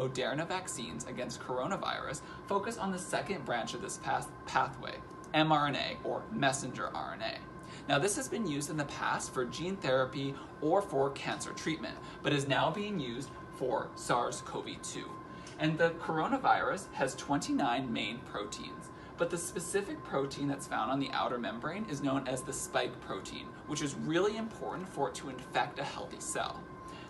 Moderna vaccines against coronavirus focus on the second branch of this pathway, mRNA, or messenger RNA. Now, this has been used in the past for gene therapy or for cancer treatment, but is now being used for SARS-CoV-2. And the coronavirus has 29 main proteins, but the specific protein that's found on the outer membrane is known as the spike protein, which is really important for it to infect a healthy cell.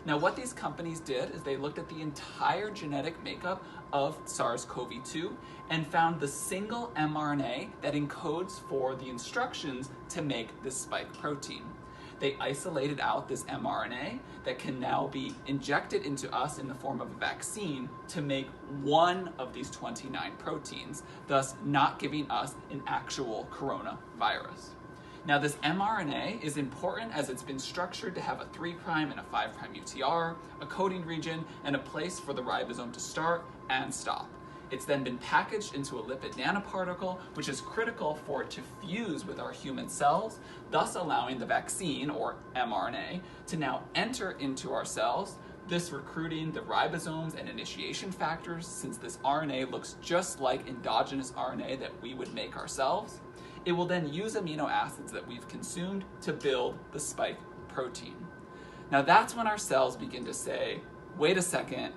Now, what these companies did is they looked at the entire genetic makeup of SARS-CoV-2 and found the single mRNA that encodes for the instructions to make this spike protein. They isolated out this mRNA that can now be injected into us in the form of a vaccine to make one of these 29 proteins, thus not giving us an actual coronavirus. Now, this mRNA is important as it's been structured to have a 3' and a 5' UTR, a coding region, and a place for the ribosome to start and stop. It's then been packaged into a lipid nanoparticle, which is critical for it to fuse with our human cells, thus allowing the vaccine, or mRNA, to now enter into our cells, this recruiting the ribosomes and initiation factors, since this RNA looks just like endogenous RNA that we would make ourselves. It will then use amino acids that we've consumed to build the spike protein. Now, that's when our cells begin to say, wait a second,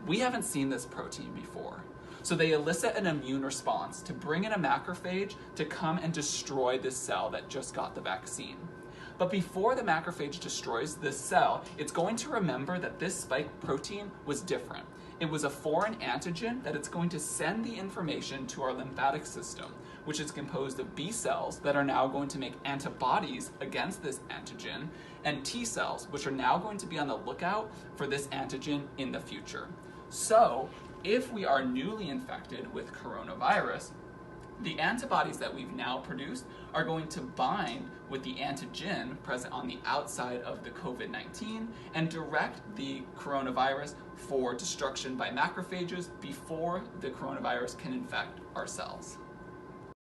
we haven't seen this protein before. So they elicit an immune response to bring in a macrophage to come and destroy this cell that just got the vaccine. But before the macrophage destroys this cell, it's going to remember that this spike protein was different. It was a foreign antigen that it's going to send the information to our lymphatic system, which is composed of B cells that are now going to make antibodies against this antigen, and T cells, which are now going to be on the lookout for this antigen in the future. So, if we are newly infected with coronavirus, the antibodies that we've now produced are going to bind with the antigen present on the outside of the COVID-19 and direct the coronavirus for destruction by macrophages before the coronavirus can infect our cells.